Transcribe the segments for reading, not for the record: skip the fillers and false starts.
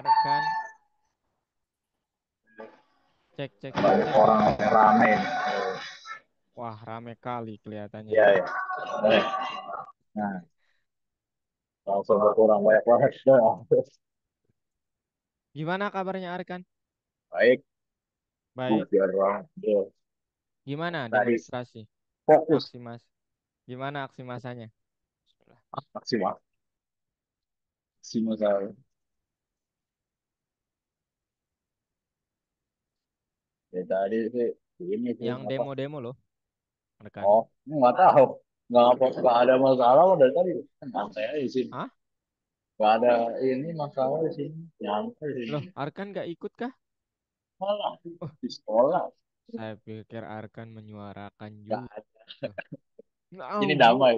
Arkan. Cek, cek, cek, Banyak cek. orang yang rame. Wah, rame kali kelihatannya Iya, ya. ya. Nah, langsung berkurang banyak banget. Gimana kabarnya Arkan? Baik, Baik. biar orang Gimana tadi demonstrasi? fokus Aksi mas. Gimana aksi masanya? Bismillah. maksimal, maksimal saya. Ya tadi sih ini sih Yang apa? demo-demo loh, Arkan. Oh, nggak tahu, nggak ada masalah kok dari tadi. Santai aja sih, Hah? nggak ada ini masalah di sini. Nyantai Loh, sih. Arkan gak ikut kah? Malah Oh, di sekolah saya pikir Arkan menyuarakan nggak juga. ada. Ini Au. damai,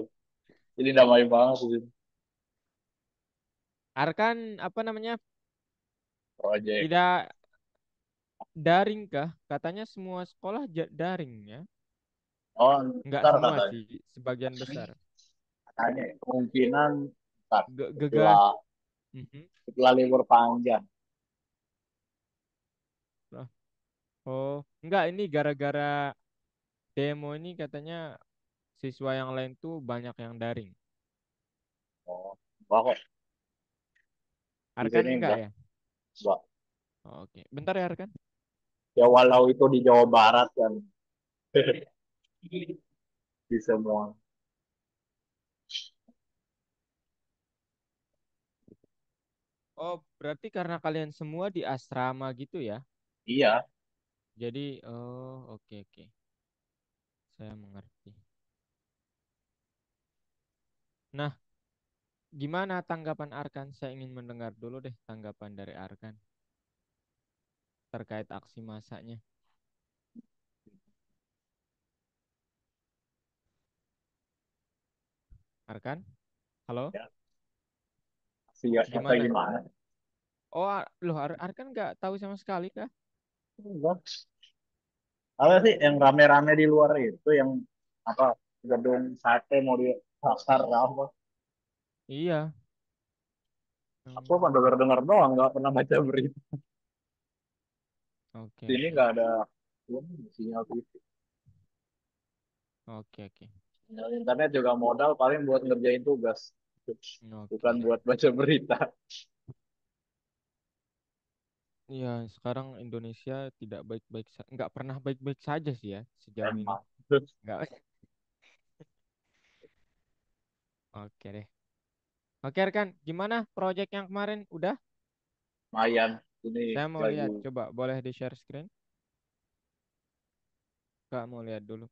ini damai banget sih. Arkan apa namanya? Project. Tidak daring kah? Katanya semua sekolah daring ya? Oh, Nggak ntar semua katanya. sih, sebagian besar. Katanya kemungkinan ntar Gegas. setelah Mhm. setelah libur panjang. Loh, oh, enggak ini gara-gara demo ini katanya siswa yang lain tuh banyak yang daring. Oh, enggak kok. Di Arkan sini enggak enggak. ya? Enggak. Oh, oke, bentar ya Arkan. Ya walau itu di Jawa Barat kan di semua. Oh, berarti karena kalian semua di asrama gitu ya? Iya, Jadi, oh oke oke, saya mengerti. Nah, gimana tanggapan Arkan? Saya ingin mendengar dulu deh tanggapan dari Arkan terkait aksi massanya. Arkan, halo? ya. Siap nyata Gimana? gimana? Oh, loh, Arkan nggak tahu sama sekali kah? Enggak. Apa sih yang rame-rame di luar itu yang apa gedung sate mau dibakar apa? Iya. Aku cuma Hmm, dengar-dengar doang, nggak pernah baca berita. oke Sini oke nggak ada sinyal TV. oke oke Sinyal internet juga modal paling buat ngerjain tugas, bukan oke. buat baca berita. Iya, sekarang Indonesia tidak baik-baik, nggak pernah baik-baik saja sih ya sejauh ini. Emang. Nggak. Oke deh. Oke, Rekan, gimana proyek yang kemarin? Udah? Lumayan ini Saya mau lagi lihat. Coba boleh di share screen? Kak mau lihat dulu.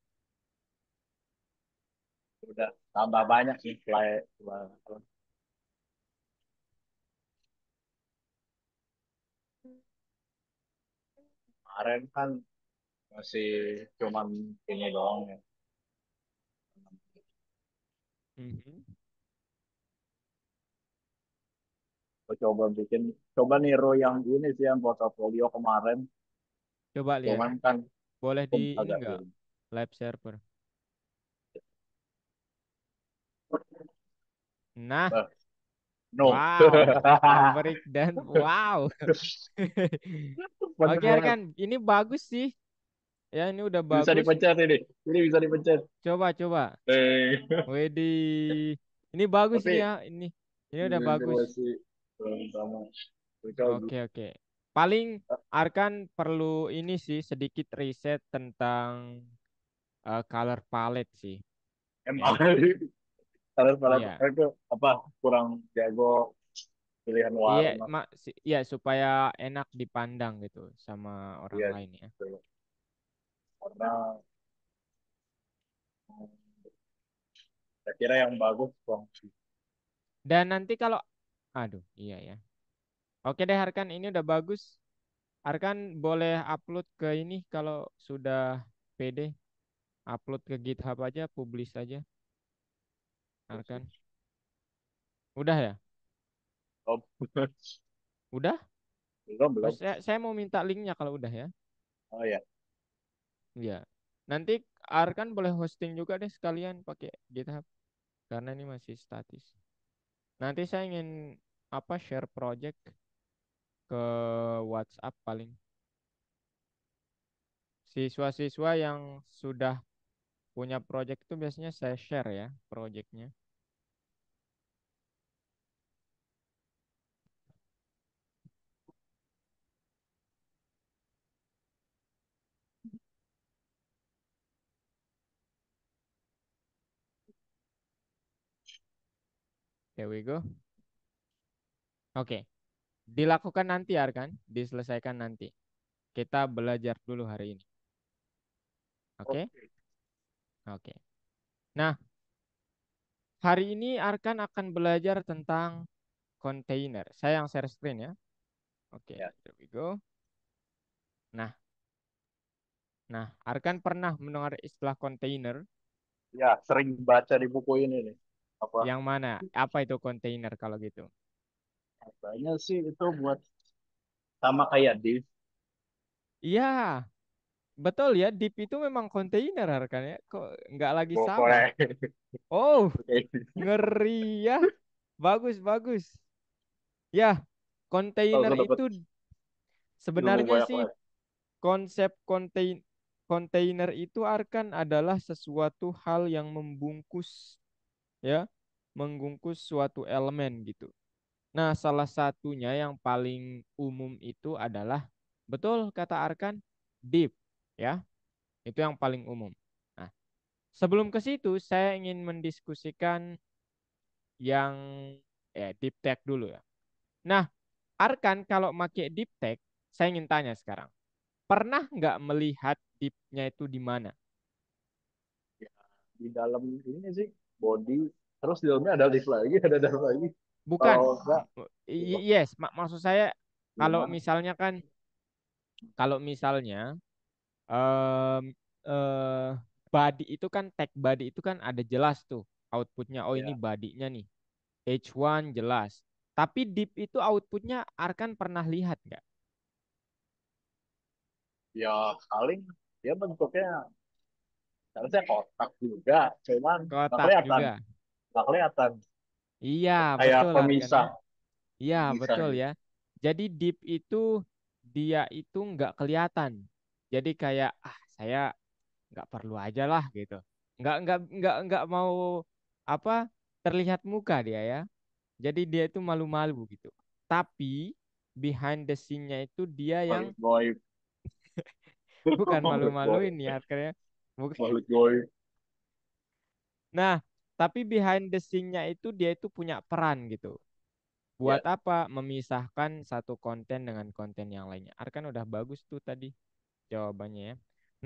udah tambah banyak sih kemarin kan masih cuman ini doang ya. Mhm. Aku coba niru yang ini sih yang portofolio kemarin, Coba lihat. cuman kan Boleh aku di ini agak nggak? ini. Live server. Nah, No. wow. Maverick dan wow. Bener Oke, banget. Rekan, ini bagus sih. Ya, ini udah Bisa bagus. dipencet ini bisa dipencet. Coba, coba. Eh, Widih. Ini bagus ini tapi ya. Ini udah ini bagus. masih belum sama. Mereka Oke, oke. Paling Arkan perlu ini sih sedikit riset tentang color palette sih. emang Ya. harus pada Iya. itu apa kurang jago pilihan Iya, warna. iya supaya enak dipandang gitu sama orang Iya, lain ya. gitu. Karena saya kira yang bagus bang. Dan nanti kalau aduh, iya ya. Oke deh Arkan, ini udah bagus. Arkan boleh upload ke ini kalau sudah pede, upload ke GitHub aja, publish aja. Arkan. Udah ya? Oh, Udah? belum Oh, belum. saya mau minta linknya kalau udah ya. Oh ya, Iya. Nanti Arkan boleh hosting juga deh sekalian pakai GitHub karena ini masih statis. Nanti saya ingin apa share project ke WhatsApp paling. Siswa-siswa yang sudah punya project itu biasanya saya share ya projectnya. There we go. Oke, dilakukan nanti Arkan, diselesaikan nanti. Kita belajar dulu hari ini. Oke? Oke. Oke. Nah, hari ini Arkan akan belajar tentang container. Saya yang share screen ya. Oke, Ya, there we go. Nah, Arkan pernah mendengar istilah container? ya sering baca di buku ini nih. Apa? Yang mana? Apa itu container kalau gitu? Katanya sih itu buat sama kayak div. Iya, betul ya. Deep itu memang container Arkan ya. Kok nggak lagi sama? Pokoknya Oh, kayak ngeri ya. Bagus, bagus. Ya, aku container dapat itu ilmu sebenarnya banyak sih banget. konsep kontainer itu Arkan adalah sesuatu hal yang membungkus ya, membungkus suatu elemen gitu. Nah, salah satunya yang paling umum itu adalah betul kata Arkan, deep ya. Itu yang paling umum. Nah, sebelum ke situ saya ingin mendiskusikan yang deep tech dulu ya. Nah, Arkan kalau pakai deep tech, saya ingin tanya sekarang. Pernah nggak melihat deepnya itu di mana? Ya, di dalam ini sih body, terus di dalamnya ada div lagi, ada dalam lagi. Bukan. Kalau enggak, Yes, maksud saya kalau gimana? misalnya kan, kalau misalnya em, eh, body itu kan tag body itu kan ada jelas tuh outputnya. Oh ini Ya, badinya nih. H1 jelas. Tapi deep itu outputnya Arkan pernah lihat nggak? ya paling ya bentuknya harusnya kotak juga, cuman nggak Kotak kelihatan, juga. nggak kelihatan. Iya, Kayak betul Arkan ya. pemisah, Iya, pemisah betul gitu. ya. Jadi deep itu dia itu nggak kelihatan. Jadi kayak saya nggak perlu aja lah gitu. Nggak mau apa terlihat muka dia ya. Jadi dia itu malu-malu gitu. Tapi behind the scene-nya itu dia yang Makhluk goib, bukan makhluk goib, malu-maluin ya akhirnya. Bukan. makhluk goib. Nah, tapi behind the scene-nya itu dia itu punya peran gitu. Ya, Buat apa? Memisahkan satu konten dengan konten yang lainnya. Arkan udah bagus tuh tadi jawabannya ya.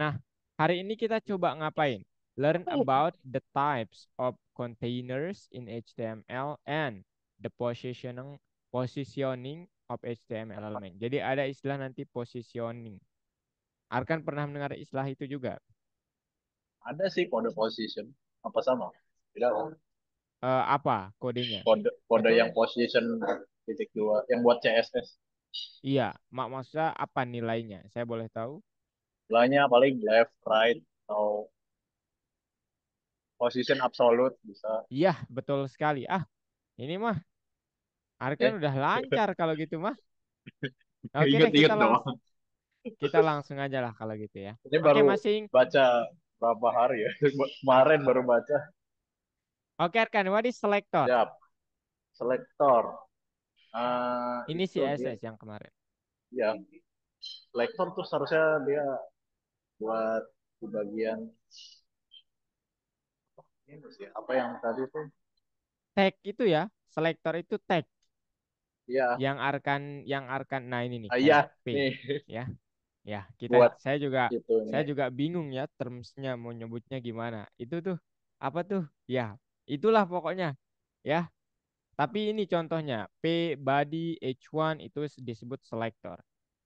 Nah, hari ini kita coba ngapain? Learn about the types of containers in HTML and the positioning of HTML element. Jadi ada istilah nanti positioning. Arkan pernah mendengar istilah itu juga. ada sih kode position, apa sama? Tidak, Apa kodenya? kode kode Betul? yang position titik dua, yang buat CSS. Iya. Maksudnya apa nilainya? Saya boleh tahu? Nilainya paling left, right, atau position absolute bisa. Iya, betul sekali. Ini mah Arkan Eh, udah lancar kalau gitu mah. Oke deh, inget-inget dong. kita langsung aja lah kalau gitu ya. Ini Oke, baru masing. baca berapa hari ya? Kemarin baru baca. Oke, Arkan, what is selector? Siap. Selektor. Ini Itu dia. CSS yang kemarin. Ya, selektor tuh seharusnya dia buat di bagian ini sih. Apa yang tadi tuh? Tag itu ya, selector itu tag Iya. yang Arkan. Nah, ini nih Iya, kayak P nih ya. Ya, buat itu saya nih. juga bingung ya termsnya mau nyebutnya gimana. Itu tuh apa tuh? Ya, itulah pokoknya. Ya, tapi ini contohnya P body H1 itu disebut selector.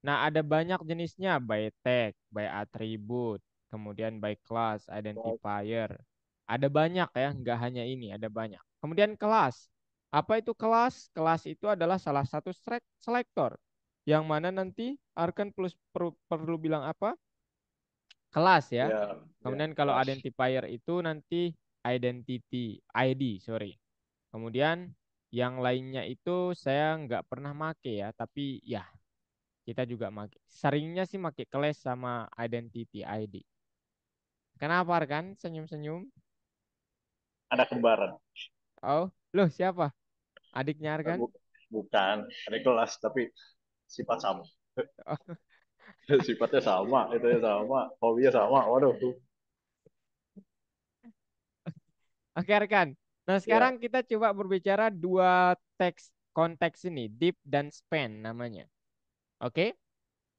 Nah, ada banyak jenisnya by tag, by attribute, kemudian by class, identifier. Ada banyak ya, nggak hanya ini, ada banyak. Kemudian kelas. Apa itu kelas? Kelas itu adalah salah satu selector. Yang mana nanti Arkan perlu bilang apa? Kelas ya. Ya, ya, Kemudian kalau kelas. identifier itu nanti identity, ID, sorry. Kemudian yang lainnya itu saya nggak pernah make ya, tapi ya Kita juga seringnya sih pakai class sama identity ID. Kenapa kan senyum-senyum? Ada kembaran. Oh, loh siapa? Adiknya Arkan? Bu- Bukan, ada kelas tapi sifat sama. Sifatnya sama, itu ya sama, hobinya sama. Waduh, Oke, Arkan. Nah, ya, sekarang kita coba berbicara dua teks konteks ini, deep dan span namanya. Oke?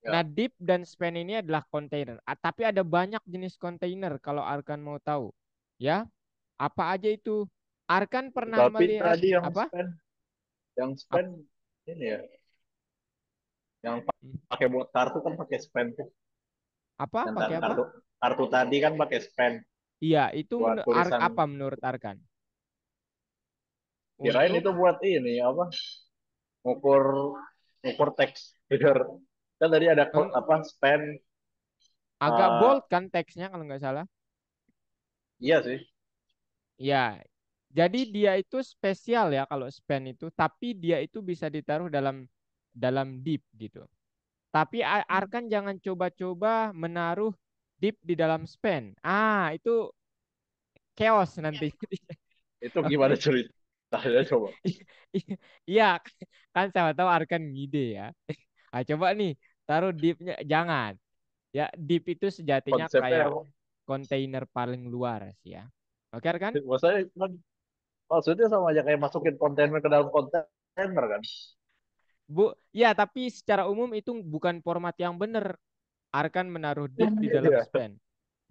Nah, ya. deep dan span ini adalah kontainer. Tapi ada banyak jenis kontainer kalau Arkan mau tahu. Ya, apa aja itu? Arkan pernah Tapi melihat tadi apa? yang Ap- spend ini ya, yang pakai buat kartu kan pakai spend tuh. Apa? Dan Pakai apa? kartu kartu tadi kan pakai spend Iya, itu buat tulisan. apa menurut Arkan? Kirain Untuk itu buat ini apa? Ngukur ngukur teks header. Kan tadi ada eng- apa spend. agak uh, bold kan teksnya kalau nggak salah. iya sih. Ya, jadi dia itu spesial ya kalau span itu, tapi dia itu bisa ditaruh dalam deep gitu. Tapi Arkan jangan coba-coba menaruh deep di dalam span. Itu chaos nanti. Itu gimana ceritanya coba? Iya, kan sama tahu Arkan ngide ya. Coba nih, taruh deepnya. Jangan. Ya, deep itu sejatinya Konsepnya kayak emang kontainer paling luar sih ya. Oke, Arkan? maksudnya kan maksudnya sama aja kayak masukin kontainer ke dalam kontainer kan. Ya, tapi secara umum itu bukan format yang benar. Arkan menaruh deep di dalam Iya. span.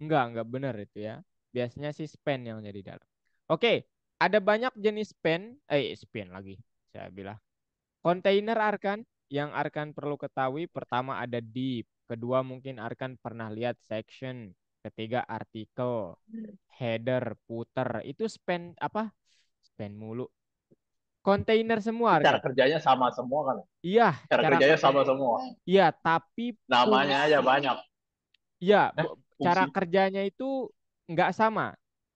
Enggak benar itu ya. Biasanya sih span yang jadi dalam. Oke, ada banyak jenis span lagi. Saya bilang. Kontainer Arkan yang Arkan perlu ketahui pertama ada deep, kedua mungkin Arkan pernah lihat section, ketiga artikel, header, footer. Itu span apa? Span mulu. Kontainer semua Cara Arkan. kerjanya sama semua kan. Iya, Cara cara kerjanya kerja. sama semua. Iya, tapi Namanya aja fungsi. banyak. Ya, cara Fungsi. kerjanya itu nggak sama.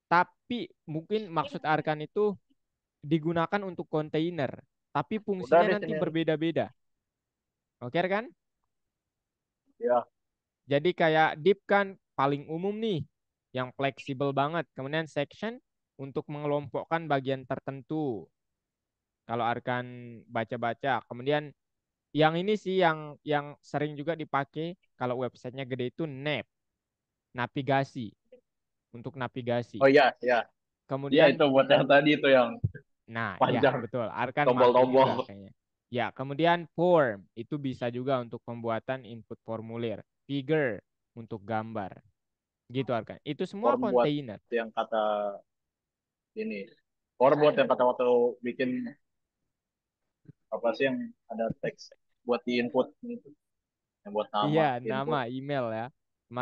Tapi mungkin maksud Arkan itu digunakan untuk kontainer. Tapi Udah fungsinya deh nanti sini. berbeda-beda. Oke kan? Ya, Jadi kayak deep kan paling umum nih. Yang fleksibel banget. Kemudian section untuk mengelompokkan bagian tertentu. Kalau Arkan baca-baca. Kemudian yang ini sih yang sering juga dipakai kalau websitenya gede itu NAV. Navigasi. Untuk navigasi. oh iya, ya. Iya Kemudian itu buat yang tadi itu yang Nah, ya panjang betul. Arkan make juga tombol-tombol. kayaknya. Ya, kemudian form itu bisa juga untuk pembuatan input formulir. Figure untuk gambar. Gitu Arkan. Itu semua Form buat kontainer. yang kata ini. Form buat yang kata waktu bikin apa sih yang ada teks buat di input itu, yang buat Iya, nama nama input. email ya.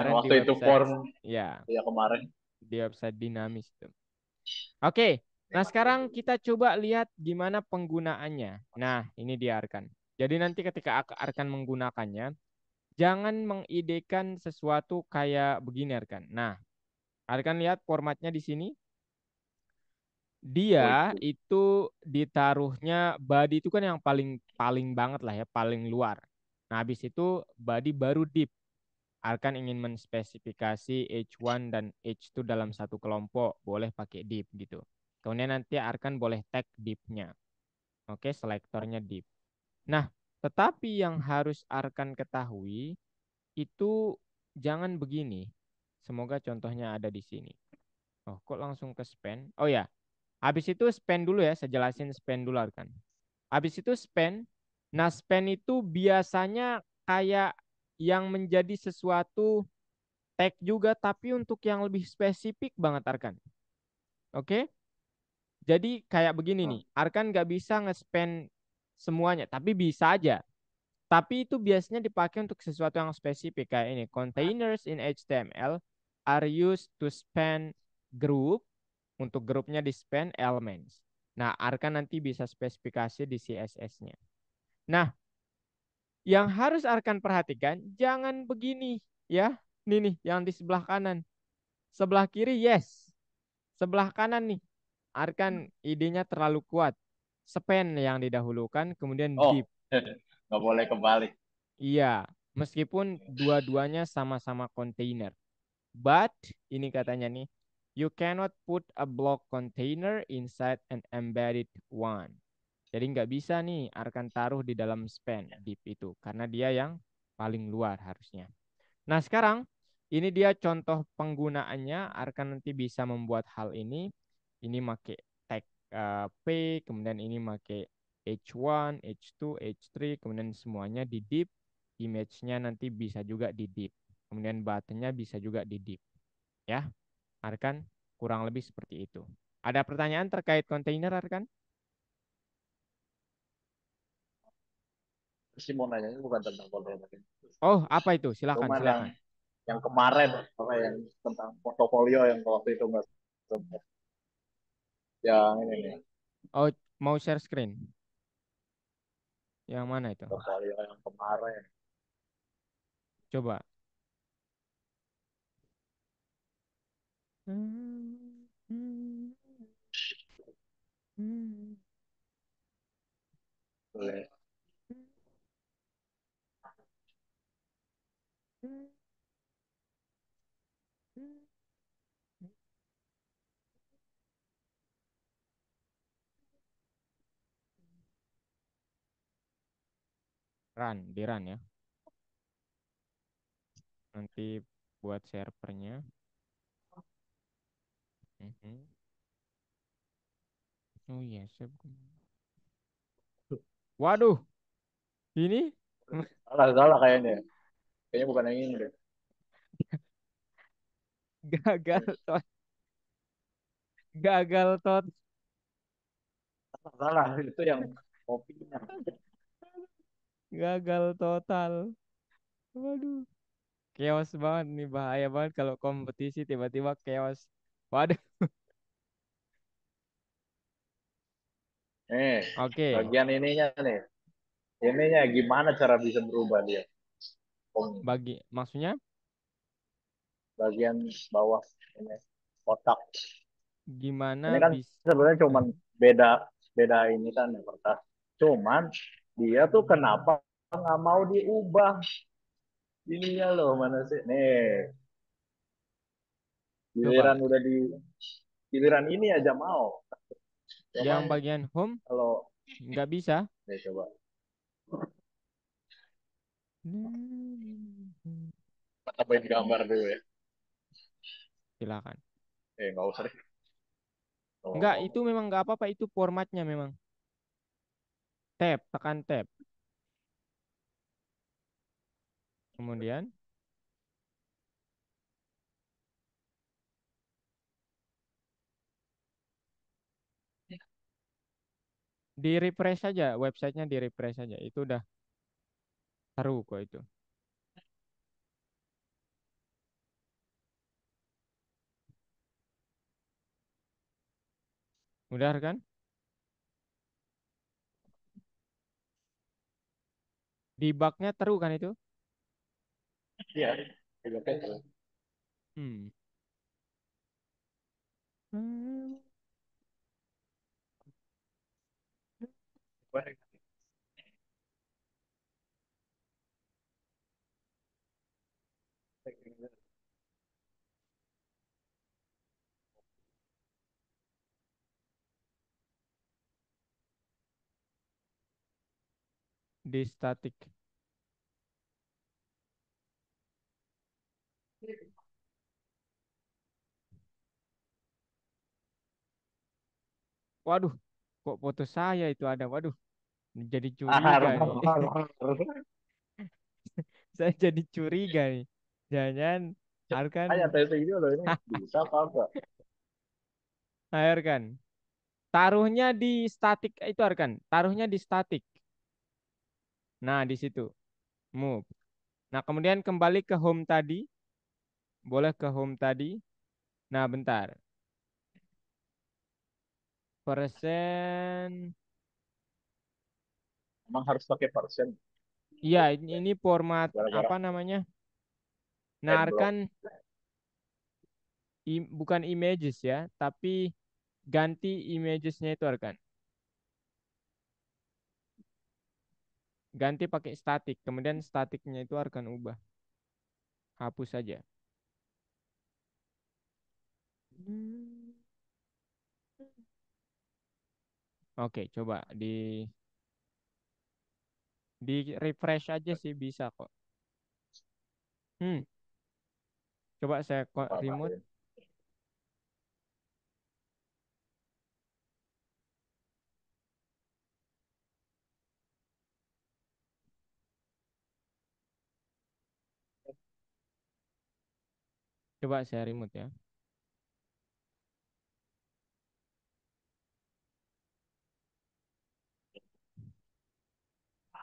Yang Kemarin di waktu itu website form ya, ya kemarin. di website dinamis itu. Oke. Nah, sekarang kita coba lihat gimana penggunaannya. Nah, ini dia Arkan. Jadi nanti ketika Arkan menggunakannya, jangan mengidekan sesuatu kayak begini Arkan. Nah, Arkan lihat formatnya di sini. Oh Dia itu. itu ditaruhnya body itu kan yang paling paling banget lah ya, paling luar. Nah, habis itu body baru deep. Arkan ingin menspesifikasi H1 dan H2 dalam satu kelompok, boleh pakai deep gitu. Kemudian nanti Arkan boleh tag deepnya. Oke, selektornya deep. Nah, tetapi yang harus Arkan ketahui itu jangan begini. Semoga contohnya ada di sini. Oh, kok langsung ke span? Oh ya, habis itu span dulu ya, saya jelasin span dulu kan. Habis itu span. Nah, span itu biasanya kayak yang menjadi sesuatu tag juga tapi untuk yang lebih spesifik banget Arkan. Oke? Jadi kayak begini nih, Arkan nggak bisa nge-span semuanya, tapi bisa aja. Tapi itu biasanya dipakai untuk sesuatu yang spesifik kayak ini. Containers in HTML are used to span group. Untuk grupnya di span elements. Nah, Arkan nanti bisa spesifikasi di CSS-nya. Nah, yang harus Arkan perhatikan, jangan begini ya. Ini nih, yang di sebelah kanan. Sebelah kiri, yes. Sebelah kanan nih, Arkan idenya terlalu kuat. Span yang didahulukan, kemudian Oh, deep. nggak boleh kebalik. Iya, meskipun dua-duanya sama-sama kontainer. But ini katanya nih, you cannot put a block container inside an embedded one. Jadi nggak bisa nih Arkan taruh di dalam span div itu karena dia yang paling luar harusnya. Nah sekarang ini dia contoh penggunaannya. Arkan nanti bisa membuat hal ini. Ini make tag P, kemudian ini make H1, H2, H3, kemudian semuanya di div. Image-nya nanti bisa juga di div. Kemudian button-nya bisa juga di div. Ya, Arkan kurang lebih seperti itu. Ada pertanyaan terkait kontainer Arkan? Sih mau nanya bukan tentang kontainer. Oh, apa itu? Silakan, Cuman silakan. yang kemarin apa yang tentang portofolio yang waktu itu nggak sempet. Yang ini nih Oh, mau share screen? Yang mana itu? portofolio yang kemarin. Coba. Boleh. Run, di run ya. Nanti buat servernya. Mhm. Oh iya, Waduh, ini Salah salah kayaknya. Kayaknya bukan yang ini deh. gagal tot, gagal tot, Salah salah itu yang kopinya. gagal total. Waduh, chaos banget nih, bahaya banget kalau kompetisi tiba-tiba chaos. Waduh, Nih, oke, bagian ininya nih. Ininya gimana cara bisa berubah dia? bagi maksudnya Bagian bawah ini kotak. Ini gimana kan bis sebenarnya cuman beda beda ini kan ya kertas. Cuman dia tuh kenapa nggak mau diubah ininya loh mana sih? Nih, coba giliran udah di giliran ini aja mau. yang Cuman bagian home kalau nggak bisa. nih coba tambahin gambar dulu ya. Silakan. Nggak usah deh. Nggak, Ngomong. itu memang nggak apa-apa, itu formatnya memang. Tab, tekan tab. Kemudian di refresh saja, websitenya di refresh saja. Itu udah seru kok itu. Udah kan? Debugnya seru kan itu? Iya. Oke. Hmm. Di static. Waduh, kok foto saya itu ada? Waduh, jadi curiga Harus, nih. harus. Saya jadi curiga nih. Jangan Arkan, Hanya testing dulu ini bisa apa enggak? Arkan. Taruhnya di static itu Arkan. Taruhnya di static. Nah, di situ. Move. Nah, kemudian kembali ke home tadi. Boleh ke home tadi. Nah, bentar. Persen. Emang harus pakai persen Iya, ini format gara-gara apa namanya? Nah, adblock. Arkan bukan images ya, tapi ganti imagesnya itu Arkan. ganti pakai statik. Kemudian statiknya itu akan ubah. Hapus saja. Oke, coba di refresh aja sih bisa kok. Hmm, coba saya kok Apa-apa remote. ya. Coba saya remote ya.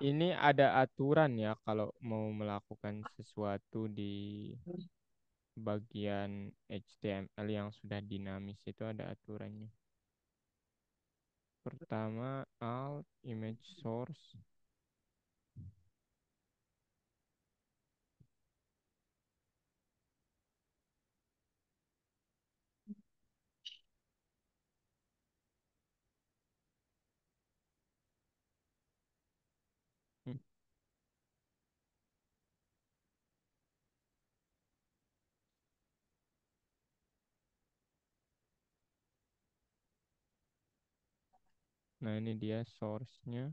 Ini ada aturan ya kalau mau melakukan sesuatu di bagian HTML yang sudah dinamis itu ada aturannya. Pertama, alt image source. Hmm, Nah, ini dia source-nya.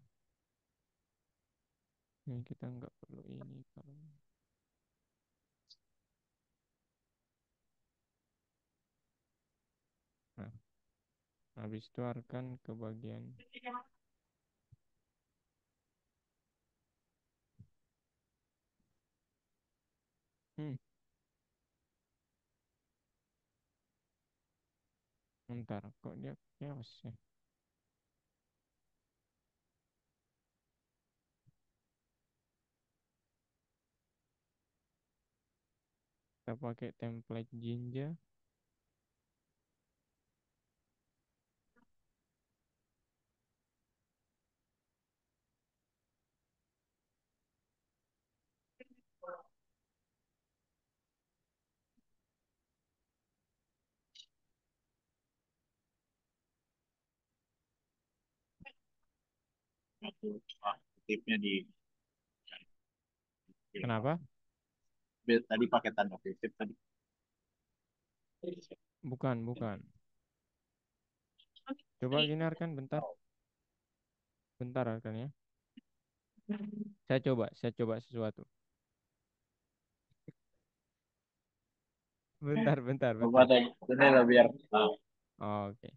Ini kita nggak perlu ini kalau. Nah, habis itu akan ke bagian. Hmm, Bentar, kok dia chaos ya? Kita pakai template Jinja. Aku tipnya di Kenapa? tadi pakai tanda kutip tadi. Bukan, bukan. Coba gini Arkan, bentar. Bentar Arkan ya. Saya coba sesuatu. Bentar, bentar, Coba bentar. deh, ini lah biar. Ah, Oke,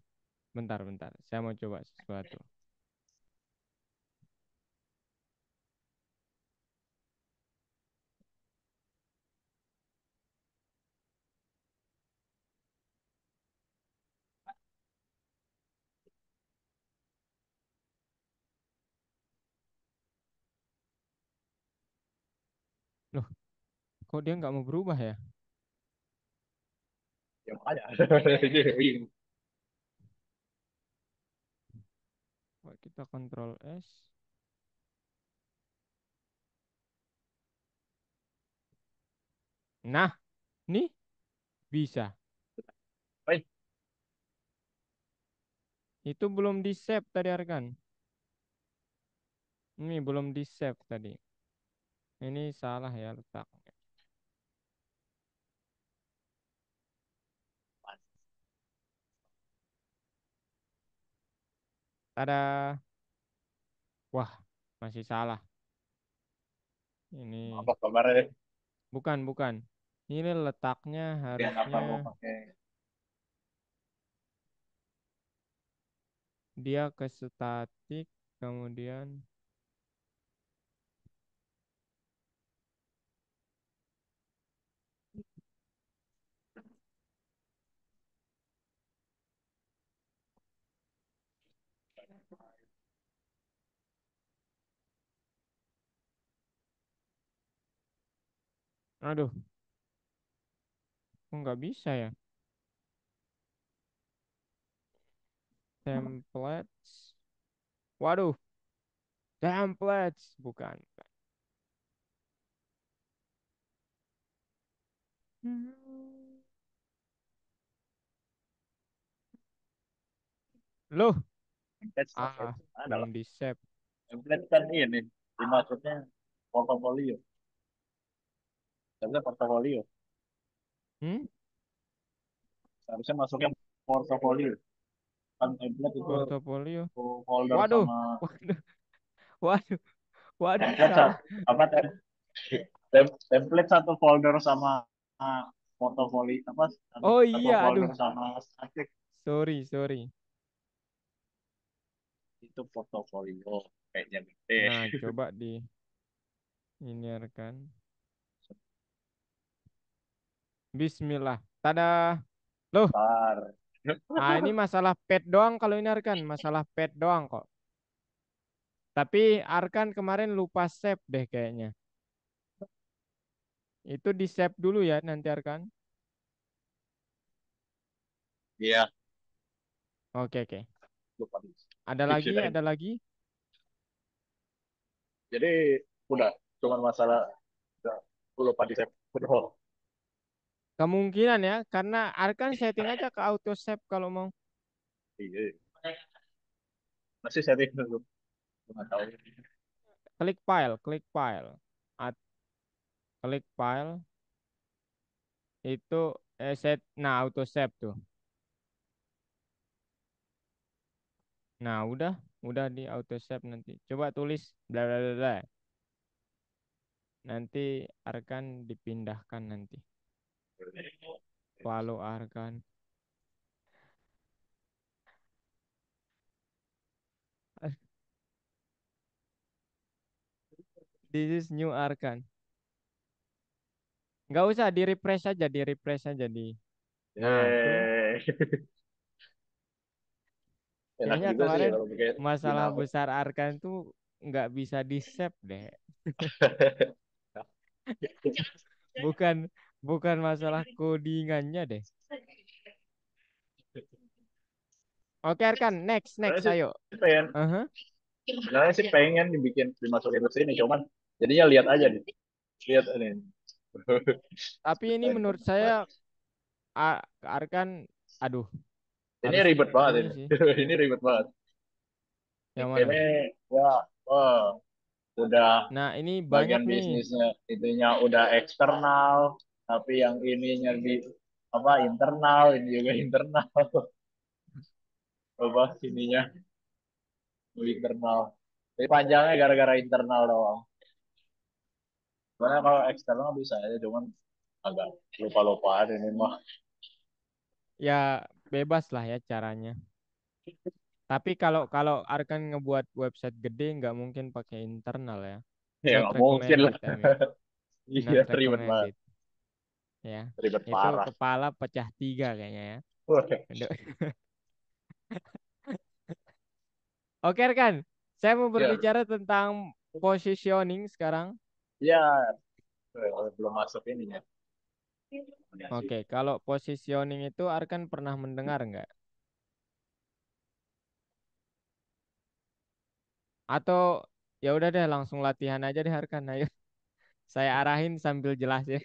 bentar, bentar. Saya mau coba sesuatu. Loh, kok dia nggak mau berubah ya? ya makanya. Kok kita Ctrl S. Nah, nih bisa. Baik, Itu belum di save tadi Arkan. Ini belum di save tadi. Ini salah ya letaknya. Ada. Wah, masih salah. Ini apa kabarnya? bukan, bukan. Ini letaknya Biar apa harusnya mau pakai. dia ke statik, kemudian aduh, kok nggak bisa ya? Templates. Waduh, templates bukan. Loh, Template ah, adalah belum di save. template kan ini. Ini maksudnya portofolio. Seharusnya portofolio. Hmm? Seharusnya masuknya portofolio. Kan template itu Portofolio. folder Waduh, sama waduh, waduh, waduh, template salah. apa template satu folder sama portofolio apa Oh satu iya, folder aduh. sama static Sorry, sorry. itu portofolio kayaknya gede. Nah, coba di ini rekan. Bismillah. Tada. Loh, Bentar. ini masalah pet doang kalau ini rekan. Masalah pet doang kok. Tapi Arkan kemarin lupa save deh kayaknya. Itu di save dulu ya nanti Arkan. Iya, Oke, oke. lupa Ada lagi, dikirain. ada lagi. Jadi udah cuman masalah udah, aku lupa di save. Udah. Kemungkinan ya, karena Arkan setting aja ke auto save kalau mau. Iya. Masih setting dulu. Nggak tahu. Klik file, klik file. Klik file itu set, nah auto save tuh. Nah, udah di auto save nanti. Coba tulis bla bla bla bla. Nanti Arkan dipindahkan nanti. Follow Arkan. This is new Arkan. Nggak usah di refresh aja, di refresh aja di. Nah, itu Eh, enak kayaknya juga sih ya kemarin kalau pakai masalah Dynamo. besar Arkan tuh nggak bisa di save deh. Bukan bukan masalah codingannya deh. Oke Arkan, next Sebenarnya next sih ayo. pengen, Aha. sebenarnya sih pengen dibikin dimasukin ke sini, cuman jadinya lihat aja nih, lihat ini. Tapi ini menurut saya Arkan, aduh, Ini harus ribet banget ini ini. sih. Ini ribet banget. Yang Ini mana? ya, wah, udah Nah, ini banyak bagian nih. bisnisnya itunya udah eksternal, tapi yang ininya di apa internal, ini juga internal. Apa ininya internal. Jadi panjangnya gara-gara internal doang. Sebenarnya kalau eksternal bisa aja, cuman agak lupa-lupaan ini mah. Ya bebas lah ya caranya. Tapi kalau kalau Arkan ngebuat website gede nggak mungkin pakai internal ya. Ya Not nggak mungkin lah. recommended, I mean. Iya, Not ribet banget. recommended ya. Ribet Itu parah. kepala pecah tiga kayaknya ya. Wah, Aduh. Oke Arkan, saya mau ya, berbicara tentang positioning sekarang. ya, belum masuk ini ya. Oke, kalau positioning itu Arkan pernah mendengar nggak? Atau ya udah deh langsung latihan aja deh Arkan. Ayo, saya arahin sambil jelasin.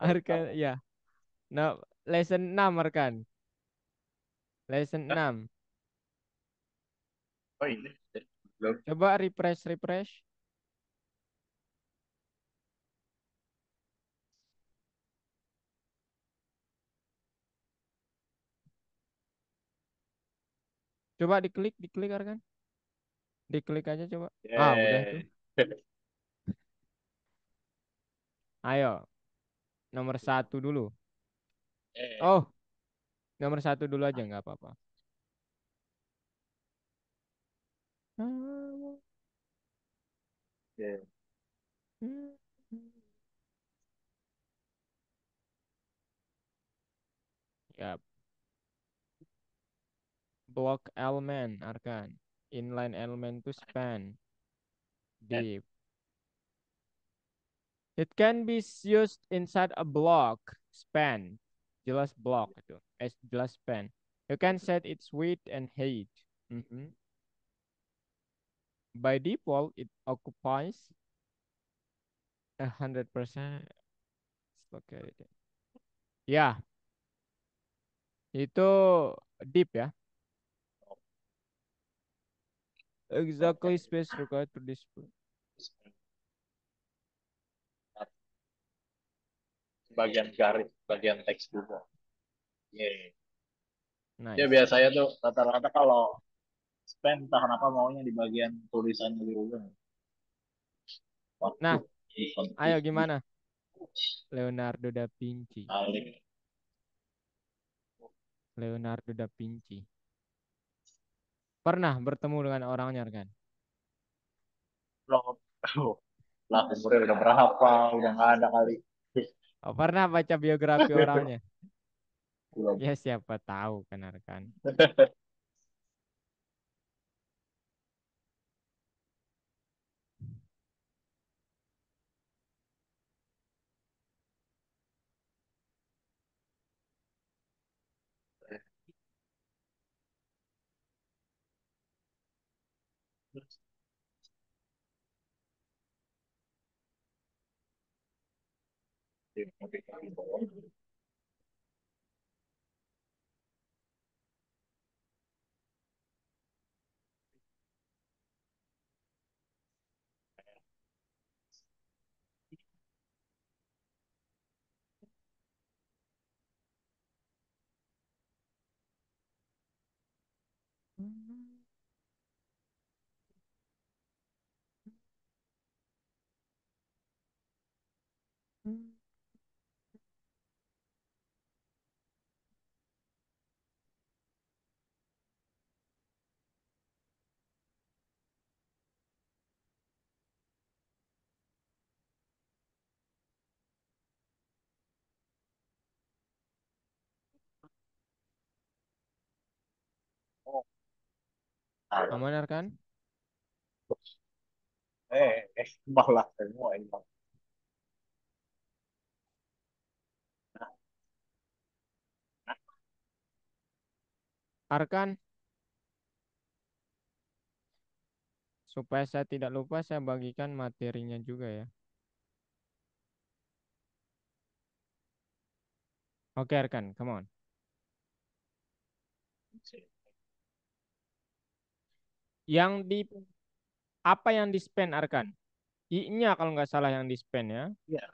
Arkan, ya. Nah, lesson 6 Arkan. Lesson 6. Oh ini belum. Coba refresh refresh. Coba diklik Arkan. Diklik aja coba. Udah tuh. Eh, Ayo, nomor satu dulu. eh, Oh, nomor satu dulu aja nggak apa-apa. eh, Ya, block element Arkan. Inline element to span. eh, Div. It can be used inside a block span. Jelas block itu. Jelas span. You can set its width and height. Mhm. By default, it occupies 100%. Oke. Ya, itu deep ya. Exactly space required to display. Bagian garis, bagian teks juga. Iya. Dia Nice. biasanya tuh rata-rata kalau span entah kenapa maunya di bagian tulisan dulu. Waktu Nah, di ayo konflik gimana? Leonardo da Vinci. saling. Leonardo da Vinci. Pernah bertemu dengan orangnya kan? Lah umurnya udah berapa, udah nggak ada kali. Oh, pernah baca biografi orangnya? Belum. Ya siapa tahu kan Arkan. Oh, Aman Arkan? malah semua ini. Arkan, supaya saya tidak lupa, saya bagikan materinya juga ya. Oke Arkan, come on. Yang di apa yang di span Arkan? I-nya kalau nggak salah yang di span ya. Iya,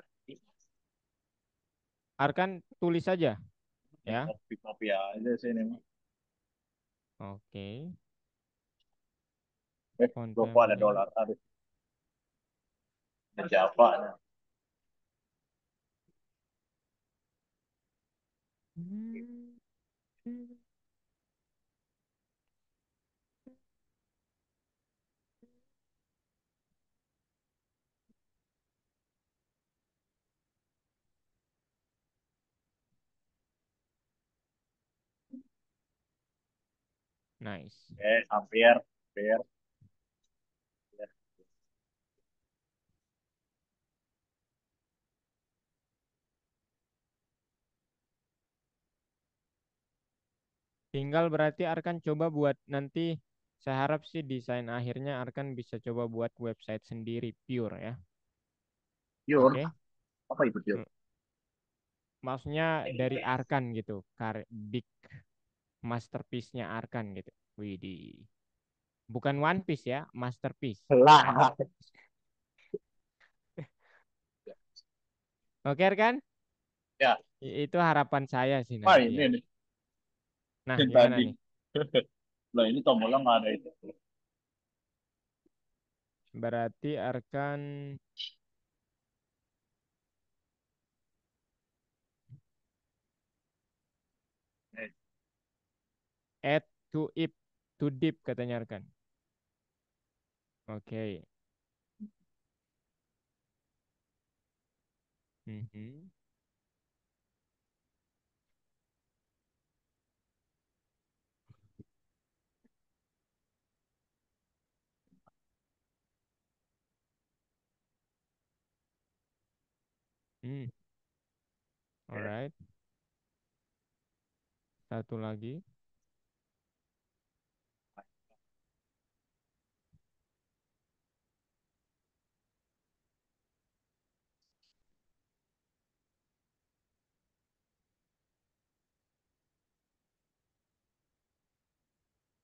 Arkan tulis saja ya. kopi-kopi aja sih ini mah. Oke. Lupa ada Contaminate. dolar harus ada Java. Nice. Hampir, hampir. Tinggal berarti Arkan coba buat nanti, saya harap sih desain akhirnya Arkan bisa coba buat website sendiri pure ya. Pure, Oke. apa itu pure? M- Maksudnya dari Arkan gitu. Big masterpiece-nya Arkan gitu. Widih. Bukan One Piece ya, masterpiece. Lah, Oke Arkan? ya, Itu harapan saya sih wah nanti ini ya. nih Nah, yang gimana tadi. nih? Lah ini tombolnya nggak ada itu. Berarti Arkan Eh, add to it to deep katanya Arkan. Oke. Mhm. Hmm. Alright. Satu lagi.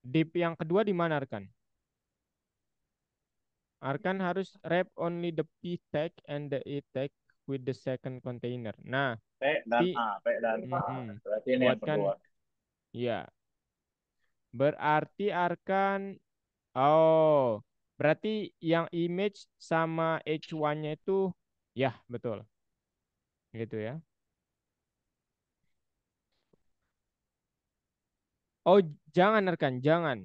Deep yang kedua di mana Arkan? Arkan harus wrap only the P tag and the E tag with the second container. Nah, P dan P, A, P dan A. mm-mm. Berarti ini yang Buatkan, kedua. ya. Berarti Arkan, oh, berarti yang image sama H1-nya itu, ya betul, gitu ya. Oh, jangan Arkan, jangan.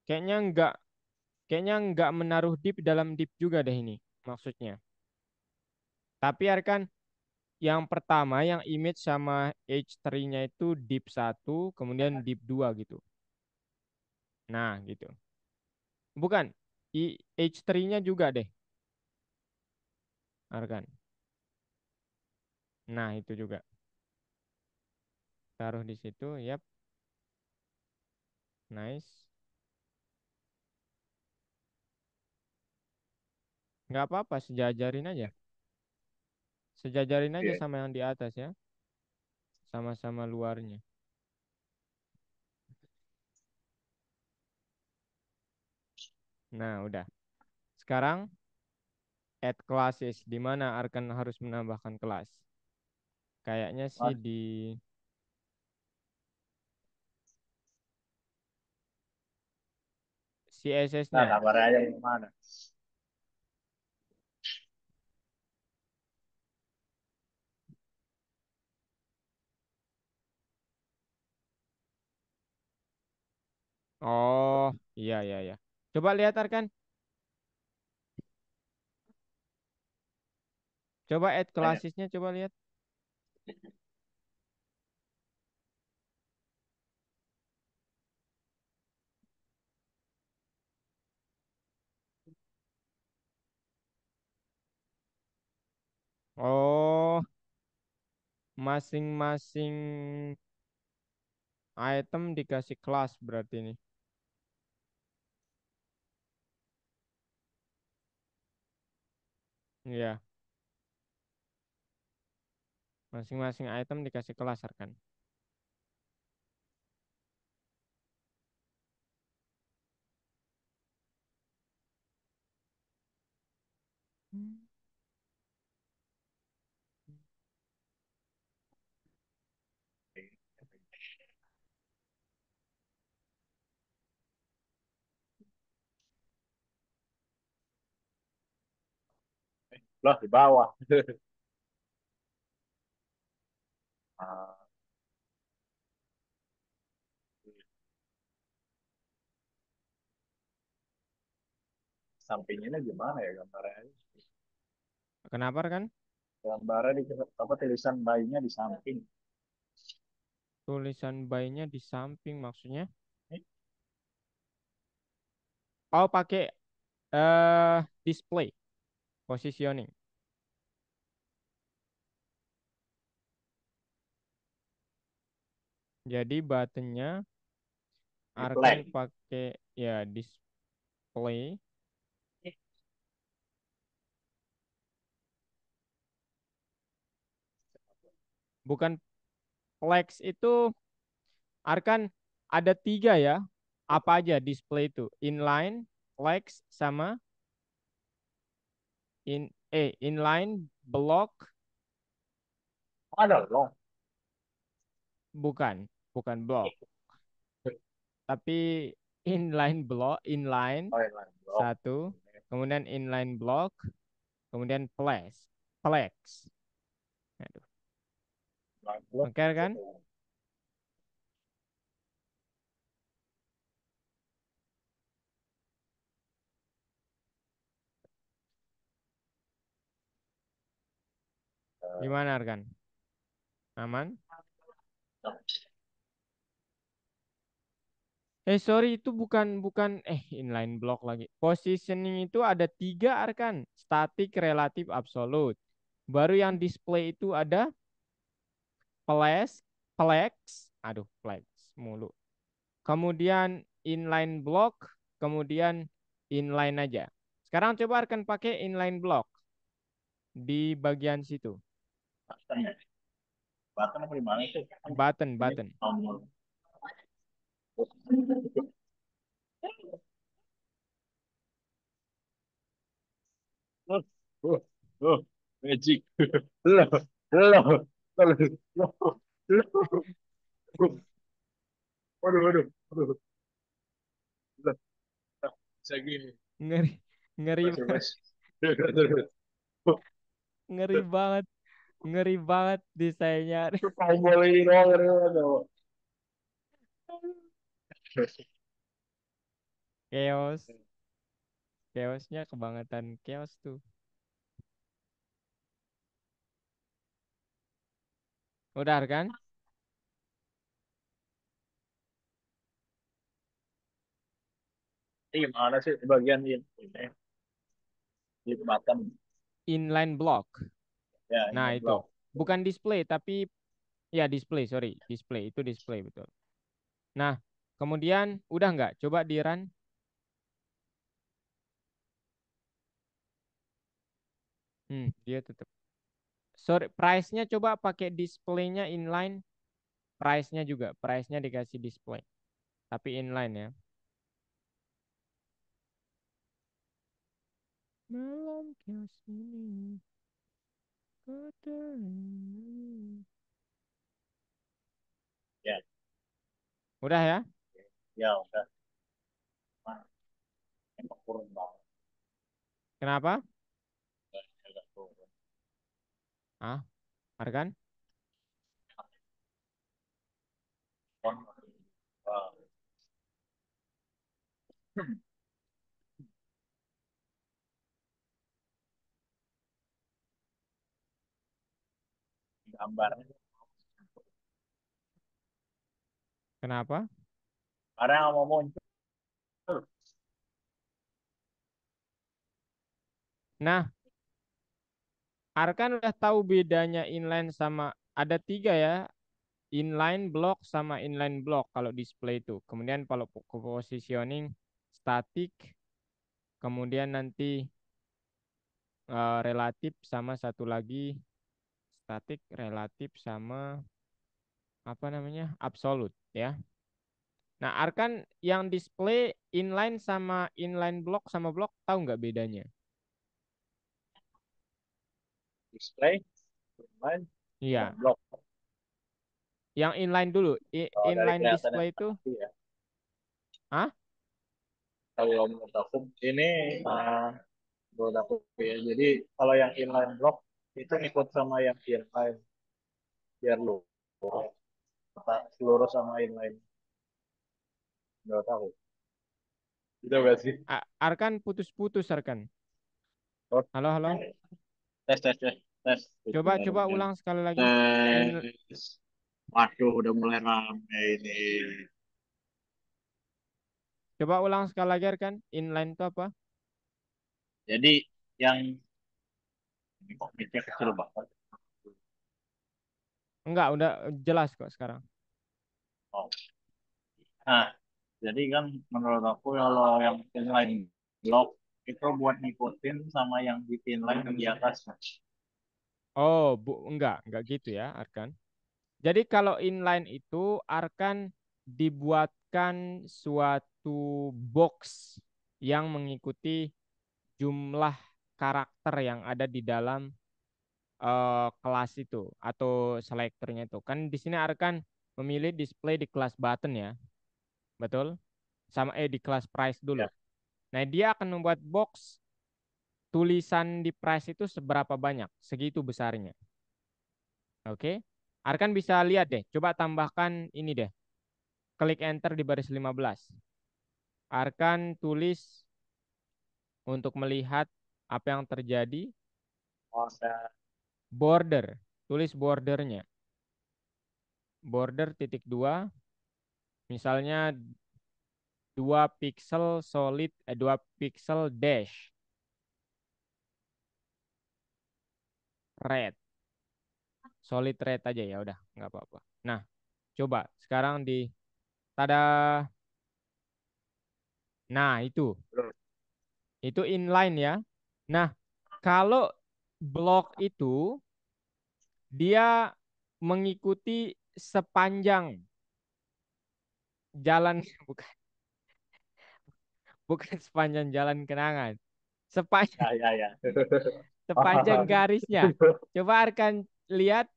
Kayaknya nggak, kayaknya nggak menaruh div dalam div juga deh ini, maksudnya. Tapi Arkan, yang pertama, yang image sama H3-nya itu div satu, kemudian div 2 gitu. Nah, gitu. Bukan, H3-nya juga deh, Arkan. Nah, itu juga. Taruh di situ, yap, nice. Nggak apa-apa, sejajarin aja. Sejajarin aja Iya. sama yang di atas ya. Sama-sama luarnya. Nah, udah. Sekarang add classes. Di mana Arkan harus menambahkan kelas? Kayaknya sih Mas, di nah CSS-nya. gambarnya aja yang mana? Oh, iya, iya, iya. Coba lihat Arkan. Coba add Banyak. classesnya, coba lihat. Oh, masing-masing item dikasih kelas berarti ini. Iya, masing-masing item dikasih kelas Arkan. Loh, di bawah. Ah, sampingnya gimana ya gambarnya? Kenapa kan? Gambarnya di apa tulisan bayinya di samping. Tulisan by-nya di samping maksudnya. Eh, Oh, pakai display positioning. Jadi buttonnya di Arkan flag. pakai ya display, bukan flex itu Arkan ada tiga ya. Apa aja display itu? Inline, flex, sama inline, block, Ada loh. bukan, bukan block, tapi inline block, inline Oh, yang lain blok. satu, kemudian inline block, kemudian flex, flex. Aduh. Line blok. Oke kan? Gimana Arkan? Aman? Sorry itu bukan bukan inline block lagi. Positioning itu ada tiga Arkan. Static, relatif, absolute. Baru yang display itu ada flex, flex, aduh flex mulu. Kemudian inline block, kemudian inline aja. Sekarang coba Arkan pakai inline block di bagian situ. Button. Button apa di mana sih? Button, Ini button. nomor. Oh, oh, magic. Lo, lo, lo, lo. Waduh, waduh, waduh. Lo, bisa gini. Ngeri, ngeri Mas, banget, mas. Terus, ngeri banget, ngeri banget desainnya. tombol ini doang. Chaos, chaosnya kebangetan chaos tuh. Udah kan? Ini gimana sih bagian ini di Batam? Inline block. Ya, Nah, ini itu. blok. Bukan display, tapi ya display, sorry. Display, itu display, betul. Nah, kemudian udah nggak? Coba di run. Dia tetap. Sorry, price-nya coba pakai display-nya inline. Price-nya juga. Price-nya dikasih display. Tapi inline ya. Malam chaos ini. Ya, Udah ya? ya udah. Nah, emang kurang banget. Kenapa? Agak turun. Ah, Arkan? Wah, gambarnya. Kenapa? Karena nggak mau muncul. Nah, Arkan udah tahu bedanya inline sama ada tiga ya, inline block sama inline block kalau display itu. Kemudian kalau positioning static, kemudian nanti relatif sama satu lagi static, relatif sama apa namanya absolute ya. Nah, Arkan yang display inline sama inline block sama block tahu nggak bedanya? Display, main, sama Iya, blok. yang inline dulu. Kalau dari Inline kelihatannya display itu, seperti ya. ah, Kalau menurut aku ini menurut aku ya. Jadi kalau yang inline block itu ikut sama yang inline biar lu seluruh sama inline menurut aku. Itu gak sih? Arkan putus-putus Arkan. Oh, Halo, halo. tes tes tes tes. Coba Benar, coba benar. ulang sekali lagi. Tes. Waduh, udah mulai rame ini. Coba ulang sekali lagi Arkan. Inline itu apa? Jadi yang ini kok mic kecil banget. Enggak, udah jelas kok sekarang. Oh. Nah, jadi kan menurut aku kalau yang inline block itu buat ngikutin sama yang di inline yang di atas. Oh, enggak gitu ya Arkan. Jadi kalau inline itu Arkan dibuatkan suatu box yang mengikuti jumlah karakter yang ada di dalam kelas itu atau selektornya itu. Kan di sini Arkan memilih display di kelas button ya, betul? Sama di kelas price dulu. Ya, Nah, dia akan membuat box tulisan di price itu seberapa banyak, segitu besarnya. Oke. Arkan bisa lihat deh, coba tambahkan ini deh. Klik enter di baris 15. Arkan tulis untuk melihat apa yang terjadi. oh, saya Border, tulis bordernya. Border titik dua, misalnya 2 pixel solid, 2 pixel dash red. Solid red aja ya udah, nggak apa-apa. Nah, coba sekarang di tada. Nah, belum. itu inline ya. Nah, kalau blok itu dia mengikuti sepanjang jalan bukan bukan sepanjang jalan kenangan. Sepanjang Ya, ya, ya. sepanjang garisnya. Coba Arkan lihat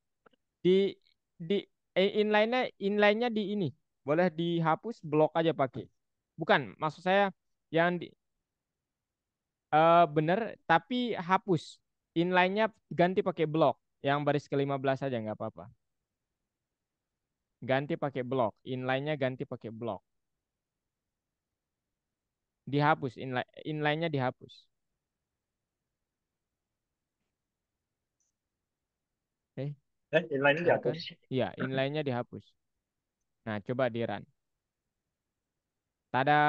di di inline-nya di ini. Boleh dihapus blok aja pakai. Bukan, maksud saya yang bener tapi hapus. Inline-nya ganti pakai blok. Yang baris ke-15 aja nggak apa-apa. Ganti pakai blok. Inline-nya ganti pakai blok. Dihapus, inline-nya dihapus. Eh, Inline ini Arkan? dihapus. Iya, inline-nya dihapus. Nah, coba di run. Tada.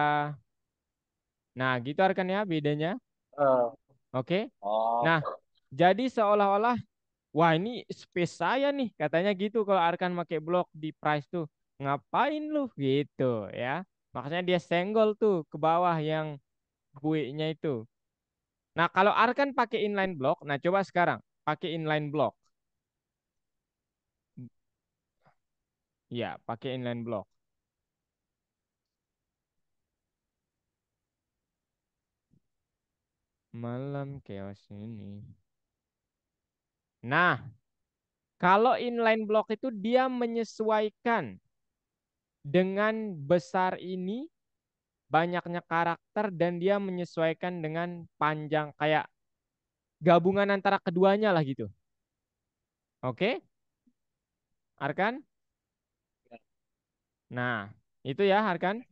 Nah, gitu Arkan ya bedanya. Eh, Oke. oh, Nah, jadi seolah-olah wah ini space saya nih katanya gitu kalau Arkan pakai blok di price tuh. Ngapain lu gitu ya. Makanya dia senggol tuh ke bawah yang buinya itu. Nah, kalau Arkan pakai inline block, nah coba sekarang pakai inline block. Ya, pakai inline block. Malam chaos ini. Nah, kalau inline block itu dia menyesuaikan dengan besar ini banyaknya karakter dan dia menyesuaikan dengan panjang kayak gabungan antara keduanya lah gitu. Oke, Arkan? Nah, itu ya Arkan.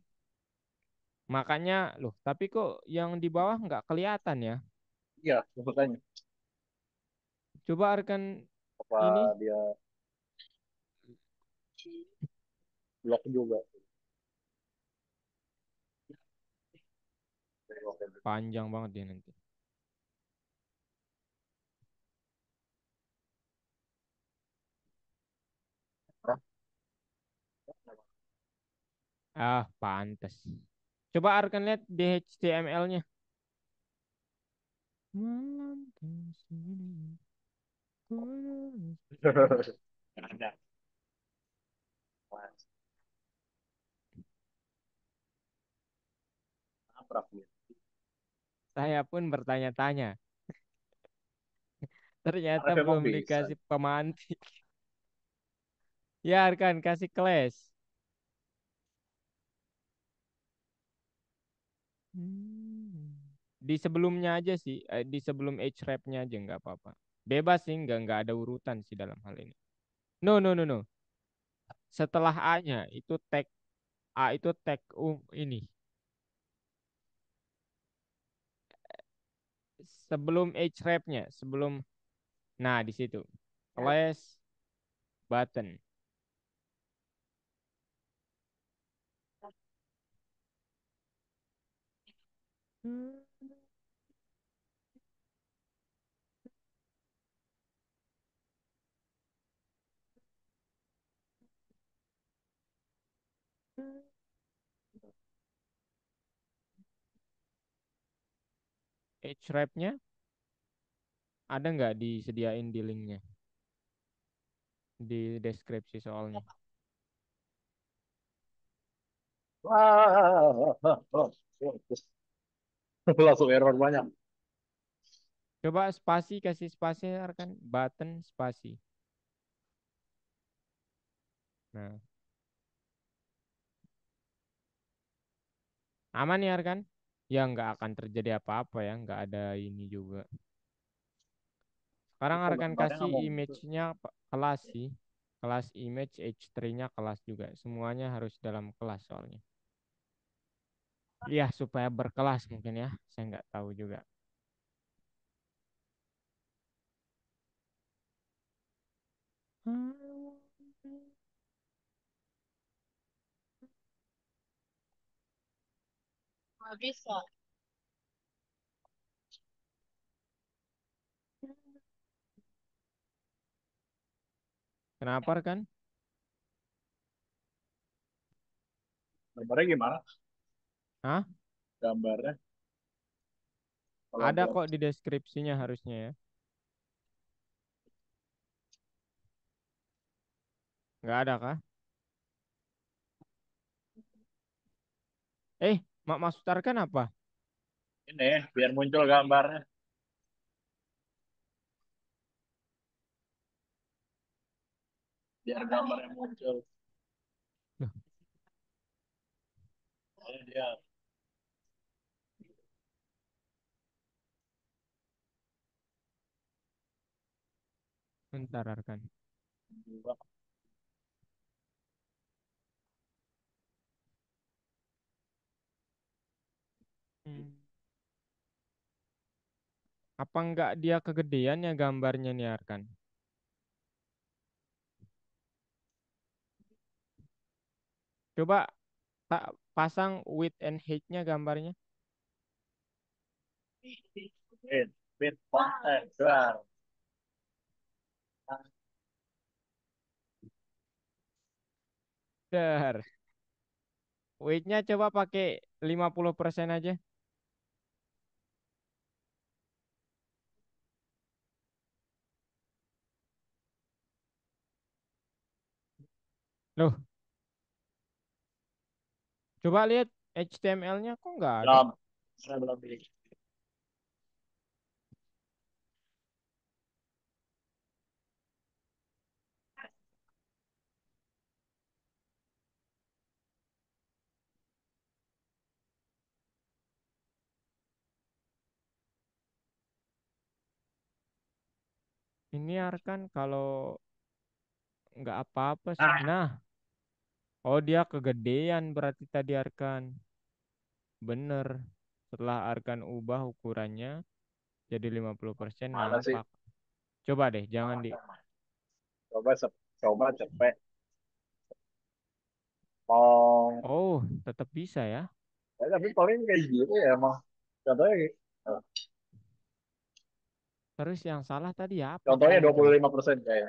Makanya loh, tapi kok yang di bawah nggak kelihatan ya? iya, makanya. Coba Arkan Apa ini dia blok juga. panjang banget dia nanti. Ah, pantes. Coba Arkan lihat di HTML-nya. Malam chaos ini, ku harus- Nggak ada. Mas, nabrak dia. Saya pun bertanya-tanya. Ternyata Arif emang belum bisa. dikasih pemantik. Ya, Arkan kasih kelas. Hmm. Di sebelumnya aja sih, di sebelum href-nya aja nggak apa-apa. Bebas sih, nggak ada urutan sih dalam hal ini. No, no, no, no. Setelah A-nya itu tag A itu tag ini. Sebelum href-nya, sebelum nah di situ. Class button. Href-nya ada nggak disediain di linknya di deskripsi soalnya. Wah, langsung error banyak. Coba spasi kasih spasi kan button spasi. Nah, aman ya kan? Ya nggak akan terjadi apa-apa ya, nggak ada ini juga. Sekarang Kok akan gambarnya kasih nggak mau muncul? image-nya kelas sih. Kelas image H3-nya kelas juga. Semuanya harus dalam kelas soalnya. Iya, supaya berkelas mungkin ya. Saya nggak tahu juga. Nggak bisa. Kenapa kan? Gambarnya gimana? Hah? Gambarnya kalau Ada buat kok di deskripsinya harusnya ya. Nggak ada kah? Maksud Arkan apa? ini biar muncul gambarnya. biar gambarnya muncul. Loh, Soalnya dia bentar Arkan. juga Hmm. Apa enggak dia kegedean ya gambarnya nih Arkan? Coba tak pasang width and height-nya gambarnya. bit bit doang. Der. Weight-nya coba pakai 50% aja. Loh, coba lihat HTML-nya kok nggak ada? Belum, saya belum beli. Ini Arkan kalau nggak apa-apa sih. Ah, Nah, oh dia kegedean berarti tadi Arkan. Bener. Setelah Arkan ubah ukurannya jadi 50% mana sih? nampak. Coba deh, jangan di... Coba coba cepet. Mau, Oh, tetap bisa ya. tapi paling kayak gitu ya emang. Contohnya, Terus yang salah tadi apa contohnya coba dua puluh coba. lima persen kayak.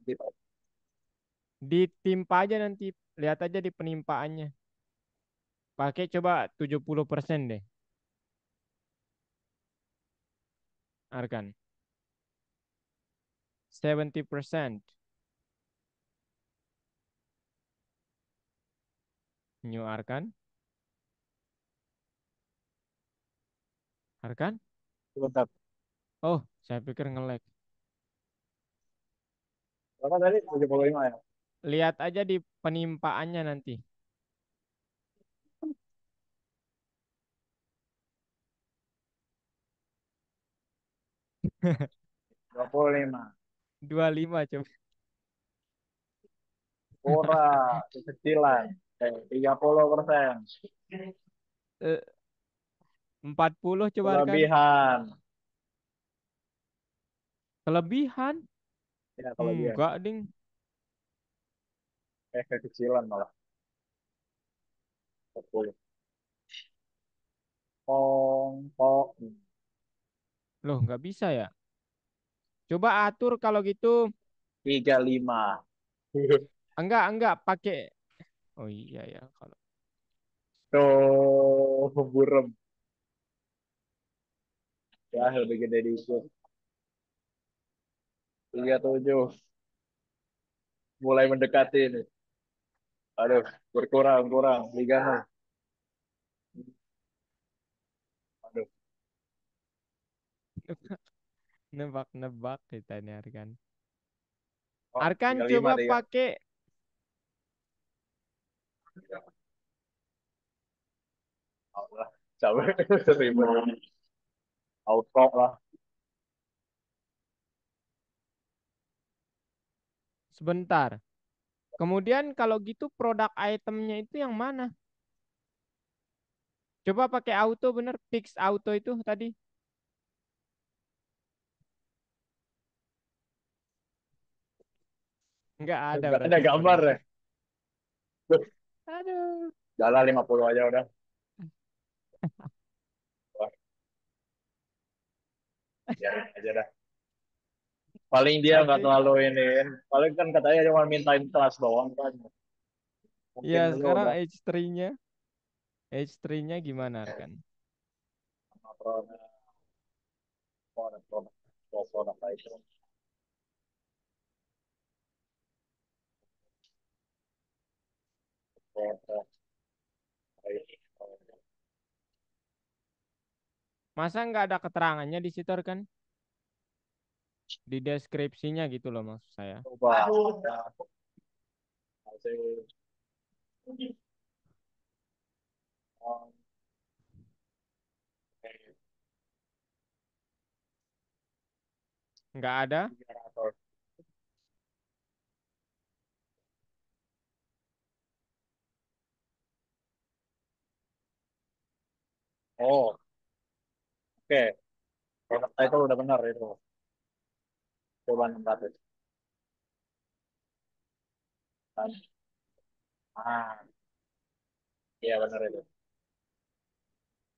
Gitu. Ditimpa aja nanti. Lihat aja di penimpaannya. Pakai coba 70% deh, Arkan. 70% New Arkan. Arkan? Sebentar. Oh, saya pikir nge-lag. Berapa tadi? 75 ya? Lihat aja di penimpaannya nanti. 25. 25 coba. Kurang, kekecilan. 30%. Eh, 40 coba Arkan. Kelebihan. Kelebihan? Ya, kelebihan. Enggak, ding. Kekecilan malah. 10. Pong, pong. Loh, nggak bisa ya? Coba atur kalau gitu. 35. Enggak, pakai. Oh iya ya, kalau Tuh, burem. Ya, lebih gede dikit. 37. Mulai mendekati ini. Aduh, berkurang, kurang. 36. Aduh, nebak-nebak kita ini Arkan. oh, Arkan 35, coba 3. pakai. Allah, capek. 1000. Auto lah. Sebentar. Kemudian kalau gitu produk itemnya itu yang mana? Coba pakai auto bener, fix auto itu tadi. Nggak ada Nggak ada berarti gambar produk. ya. Aduh. Jalan 50 aja udah. Wah, biarin aja dah. Paling dia nggak Tapi terlalu ini. Paling kan katanya cuma mintain kelas doang kan. ya Mungkin dulu sekarang udah H3-nya gimana kan? sama produk, produk, produk itu. Produk, Masa nggak ada keterangannya di situ kan? di deskripsinya gitu loh maksud saya. Coba. Ya, saya- oh, Nggak ada? generator. Oh, oke. Product title udah benar itu. Coba 600. Ah, iya benar itu.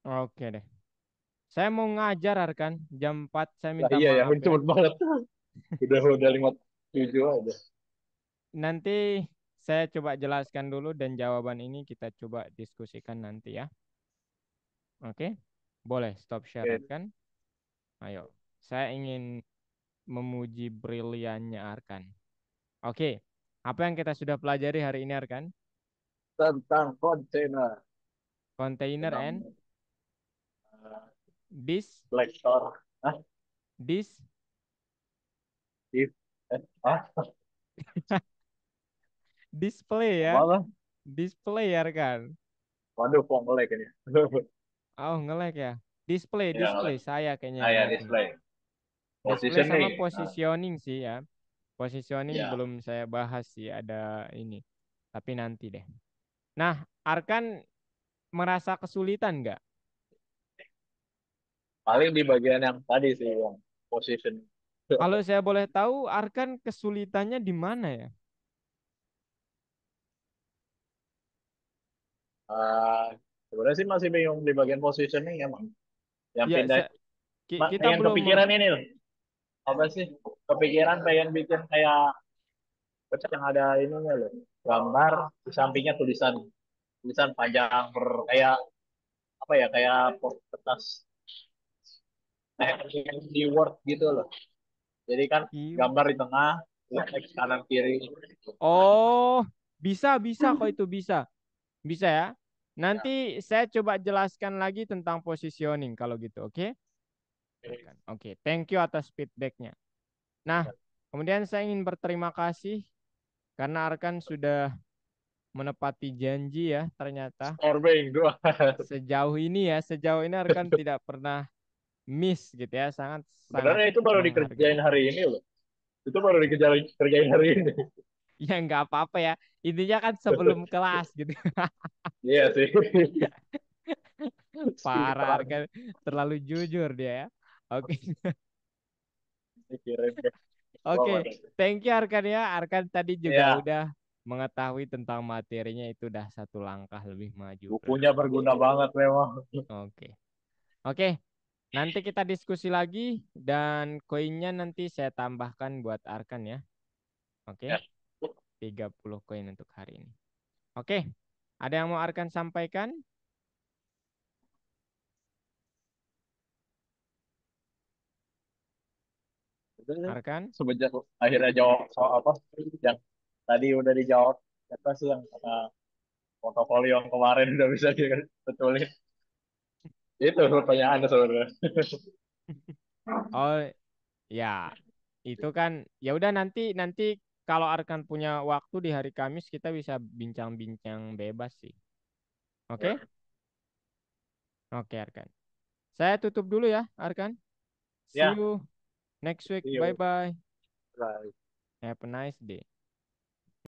Oke deh. Saya mau ngajar Arkan. Jam 4 saya Lah minta iya ya, maaf ini ya. cepet banget. Udah 57 aja. Nanti saya coba jelaskan dulu dan jawaban ini kita coba diskusikan nanti ya. Oke? Boleh stop share Oke, Arkan. Ayo. Saya ingin memuji briliannya Arkan. Oke. Apa yang kita sudah pelajari hari ini Arkan? tentang kontainer Container tentang and uh, dis Black Store. Ah, dis if, ah, display ya. apa lah? Display Arkan. Waduh, kok nge-lag ini. Oh, nge-lag ya. Display, Ya, display. nge-lag. Saya kayaknya Ah, yang ya, nge-lag ini. display. Display sama Positioning. Ah, positioning sih ya. Positioning ya, belum saya bahas sih, ada ini. Tapi nanti deh. Nah, Arkan merasa kesulitan nggak? paling di bagian yang tadi sih, yang position. Kalau saya boleh tahu, Arkan kesulitannya di mana ya? Ah, sebenarnya sih masih bingung di bagian positioning emang. Yang Ya, pindah, kita pengen belum kepikiran ini loh. Apa sih? Kepikiran pengen bikin kayak yang ada ininya loh. Gambar, di sampingnya tulisan tulisan panjang kayak apa ya, kayak kertas di Word gitu loh. Jadi kan Q. gambar di tengah, teks kanan kiri. Oh, bisa kok itu bisa. Bisa ya. Nanti saya coba jelaskan lagi tentang positioning kalau gitu, oke? Arkan. Oke, thank you atas feedbacknya. Nah, kemudian saya ingin berterima kasih karena Arkan sudah menepati janji ya ternyata. Scoring dua. Sejauh ini Arkan tidak pernah miss gitu ya, sangat sangat Sebenarnya itu baru menghargai. dikerjain hari ini loh. Itu baru dikerjain kerjain hari ini. Ya nggak apa-apa ya, intinya kan sebelum kelas gitu. Iya sih. Parah Terang Arkan, terlalu jujur dia ya. Oke. mikirin deh. Oke, Bawa deh. thank you Arkan ya. Arkan tadi juga Iya, udah mengetahui tentang materinya, itu udah satu langkah lebih maju berarti. bukunya berguna banget memang. Oke. Oke, nanti kita diskusi lagi dan koinnya nanti saya tambahkan buat Arkan ya. Oke, Ya. 30 koin untuk hari ini. Oke, ada yang mau Arkan sampaikan? Arkan? Semenjak akhirnya jawab soal apa yang tadi udah dijawab, apa sih yang portofolio yang kemarin udah bisa dibetulin. Itu pertanyaannya sebenarnya. Oh ya, itu kan ya udah, nanti nanti kalau Arkan punya waktu di hari Kamis kita bisa bincang-bincang bebas sih. Ya, Oke? Oke Arkan. Saya tutup dulu ya Arkan. See ya, you next week. Bye iya. bye. Right. Have a nice day.